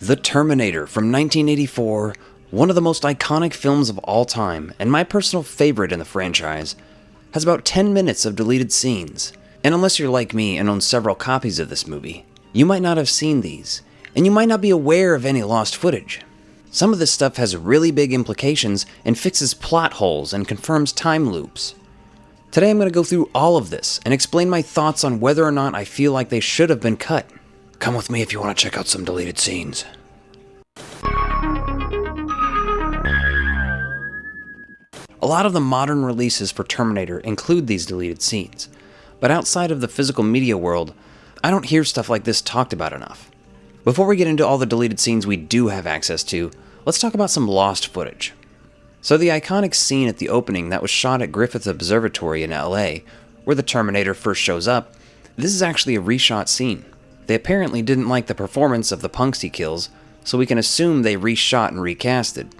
The Terminator from 1984, one of the most iconic films of all time, and my personal favorite in the franchise, has about 10 minutes of deleted scenes. And unless you're like me and own several copies of this movie, you might not have seen these, and you might not be aware of any lost footage. Some of this stuff has really big implications and fixes plot holes and confirms time loops. Today I'm going to go through all of this and explain my thoughts on whether or not I feel like they should have been cut. Come with me if you want to check out some deleted scenes. A lot of the modern releases for Terminator include these deleted scenes, but outside of the physical media world, I don't hear stuff like this talked about enough. Before we get into all the deleted scenes we do have access to, let's talk about some lost footage. So the iconic scene at the opening that was shot at Griffith Observatory in LA, where the Terminator first shows up, this is actually a reshot scene. They apparently didn't like the performance of the punks he kills, so we can assume they reshot and recasted.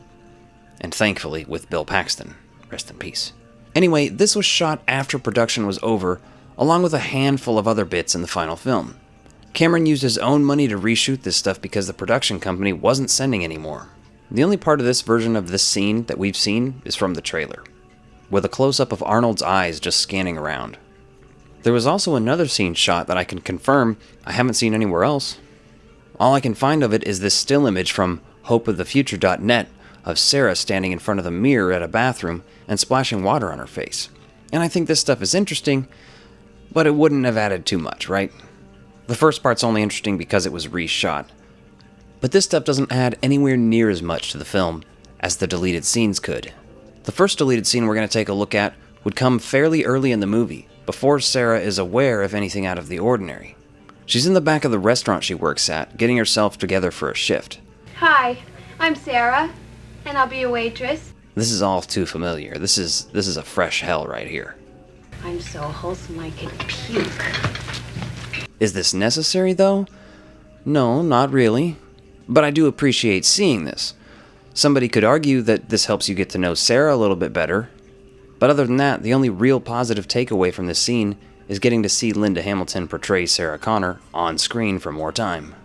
And thankfully, with Bill Paxton. Rest in peace. Anyway, this was shot after production was over, along with a handful of other bits in the final film. Cameron used his own money to reshoot this stuff because the production company wasn't sending anymore. The only part of this version of this scene that we've seen is from the trailer, with a close-up of Arnold's eyes just scanning around. There was also another scene shot that I can confirm I haven't seen anywhere else. All I can find of it is this still image from hopeofthefuture.net of Sarah standing in front of the mirror at a bathroom and splashing water on her face. And I think this stuff is interesting, but it wouldn't have added too much, right? The first part's only interesting because it was reshot. But this stuff doesn't add anywhere near as much to the film as the deleted scenes could. The first deleted scene we're going to take a look at would come fairly early in the movie, before Sarah is aware of anything out of the ordinary. She's in the back of the restaurant she works at, getting herself together for a shift. Hi, I'm Sarah, and I'll be your waitress. This is all too familiar. This is a fresh hell right here. I'm so wholesome I could puke. Is this necessary, though? No, not really. But I do appreciate seeing this. Somebody could argue that this helps you get to know Sarah a little bit better. But other than that, the only real positive takeaway from this scene is getting to see Linda Hamilton portray Sarah Connor on screen for more time.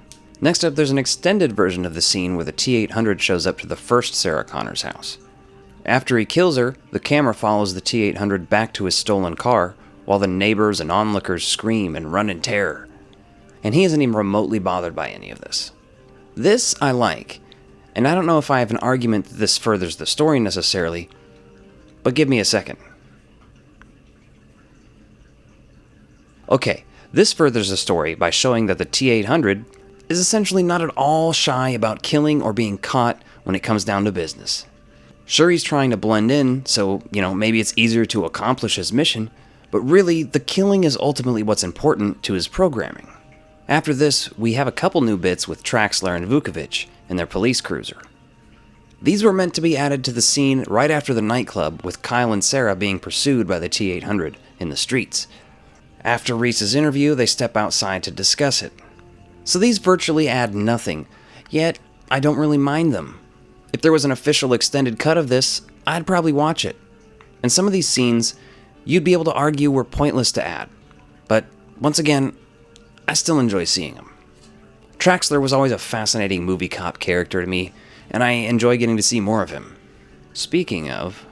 Next up, there's an extended version of the scene where the T-800 shows up to the first Sarah Connor's house. After he kills her, the camera follows the T-800 back to his stolen car, while the neighbors and onlookers scream and run in terror. And he isn't even remotely bothered by any of this. This I like, and I don't know if I have an argument that this furthers the story necessarily, but give me a second. Okay, this furthers the story by showing that the T-800 is essentially not at all shy about killing or being caught when it comes down to business. Sure, he's trying to blend in, so, maybe it's easier to accomplish his mission, but really, the killing is ultimately what's important to his programming. After this, we have a couple new bits with Traxler and Vukovich in their police cruiser. These were meant to be added to the scene right after the nightclub with Kyle and Sarah being pursued by the T-800 in the streets. After Reese's interview, they step outside to discuss it. So these virtually add nothing, yet I don't really mind them. If there was an official extended cut of this, I'd probably watch it. And some of these scenes, you'd be able to argue were pointless to add. But once again, I still enjoy seeing them. Traxler was always a fascinating movie cop character to me, and I enjoy getting to see more of him. Speaking of,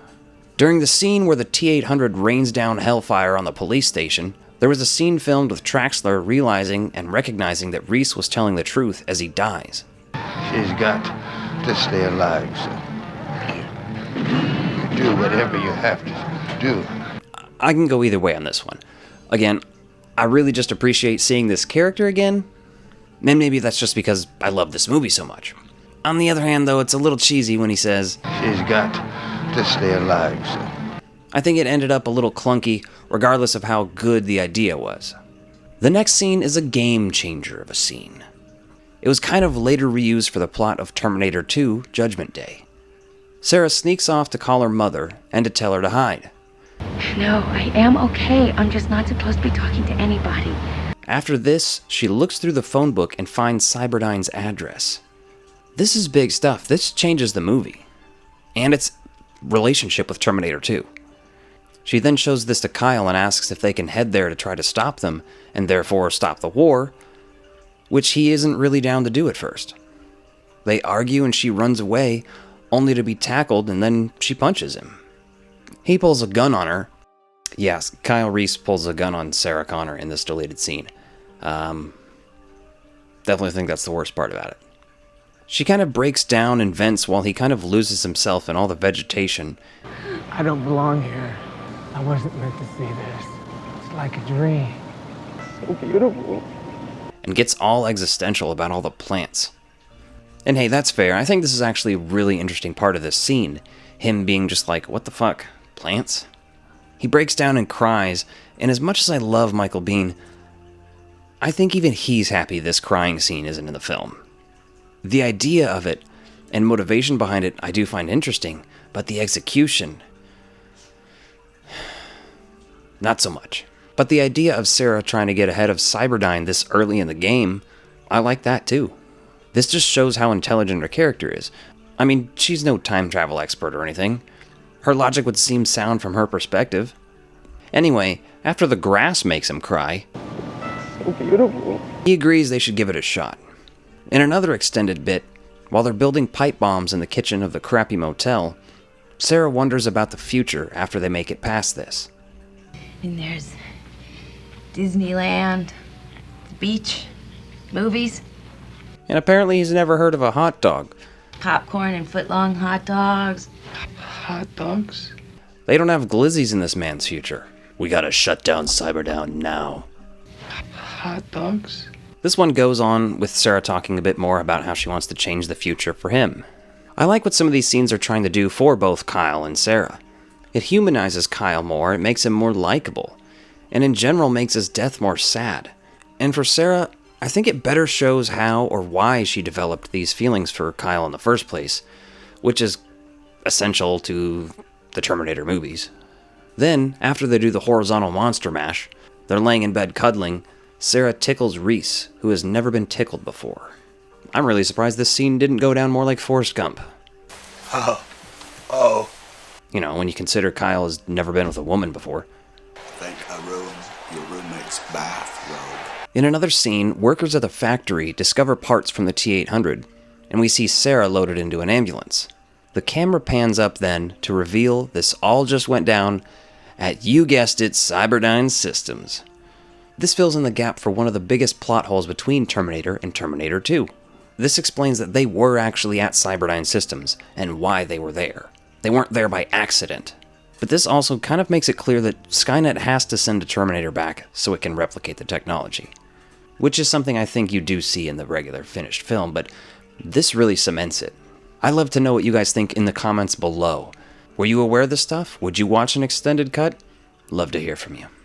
during the scene where the T-800 rains down hellfire on the police station, there was a scene filmed with Traxler realizing and recognizing that Reese was telling the truth as he dies. She's got to stay alive, so you do whatever you have to do. I can go either way on this one. Again, I really just appreciate seeing this character again, and maybe that's just because I love this movie so much. On the other hand, though, it's a little cheesy when he says, "She's got to stay alive, so." I think it ended up a little clunky, regardless of how good the idea was. The next scene is a game changer of a scene. It was kind of later reused for the plot of Terminator 2: Judgment Day. Sarah sneaks off to call her mother and to tell her to hide. No, I am okay. I'm just not supposed to be talking to anybody. After this, she looks through the phone book and finds Cyberdyne's address. This is big stuff. This changes the movie. And its relationship with Terminator 2. She then shows this to Kyle and asks if they can head there to try to stop them, and therefore stop the war, which he isn't really down to do at first. They argue and she runs away, only to be tackled, and then she punches him. He pulls a gun on her. Yes, Kyle Reese pulls a gun on Sarah Connor in this deleted scene. Definitely think that's the worst part about it. She kind of breaks down and vents while he kind of loses himself in all the vegetation. I don't belong here. I wasn't meant to see this. It's like a dream. So beautiful. And gets all existential about all the plants. And hey, that's fair. I think this is actually a really interesting part of this scene. Him being just like, what the fuck? Plants? He breaks down and cries, and as much as I love Michael Biehn, I think even he's happy this crying scene isn't in the film. The idea of it and motivation behind it I do find interesting, but the execution, not so much. But the idea of Sarah trying to get ahead of Cyberdyne this early in the game, I like that too. This just shows how intelligent her character is. I mean, she's no time travel expert or anything. Her logic would seem sound from her perspective. Anyway, after the grass makes him cry, So beautiful. he agrees they should give it a shot. In another extended bit, while they're building pipe bombs in the kitchen of the crappy motel, Sarah wonders about the future after they make it past this. And there's Disneyland, the beach, movies, And apparently he's never heard of a hot dog. popcorn and foot-long hot dogs. Hot dogs? They don't have glizzies in this man's future. We gotta shut down Cyberdyne now. Hot dogs? This one goes on with Sarah talking a bit more about how she wants to change the future for him. I like what some of these scenes are trying to do for both Kyle and Sarah. It humanizes Kyle more, it makes him more likable, and in general makes his death more sad. And for Sarah, I think it better shows how or why she developed these feelings for Kyle in the first place, which is essential to the Terminator movies. Then, after they do the horizontal monster mash, they're laying in bed cuddling, Sarah tickles Reese, who has never been tickled before. I'm really surprised this scene didn't go down more like Forrest Gump. Oh, You know, when you consider Kyle has never been with a woman before. think I ruined your roommate's bathrobe. In another scene, workers at the factory discover parts from the T-800, and we see Sarah loaded into an ambulance. The camera pans up then to reveal this all just went down at, you guessed it, Cyberdyne Systems. This fills in the gap for one of the biggest plot holes between Terminator and Terminator 2. This explains that they were actually at Cyberdyne Systems, and why they were there. They weren't there by accident. But this also kind of makes it clear that Skynet has to send a Terminator back so it can replicate the technology. Which is something I think you do see in the regular finished film, but this really cements it. I'd love to know what you guys think in the comments below. Were you aware of this stuff? Would you watch an extended cut? Love to hear from you.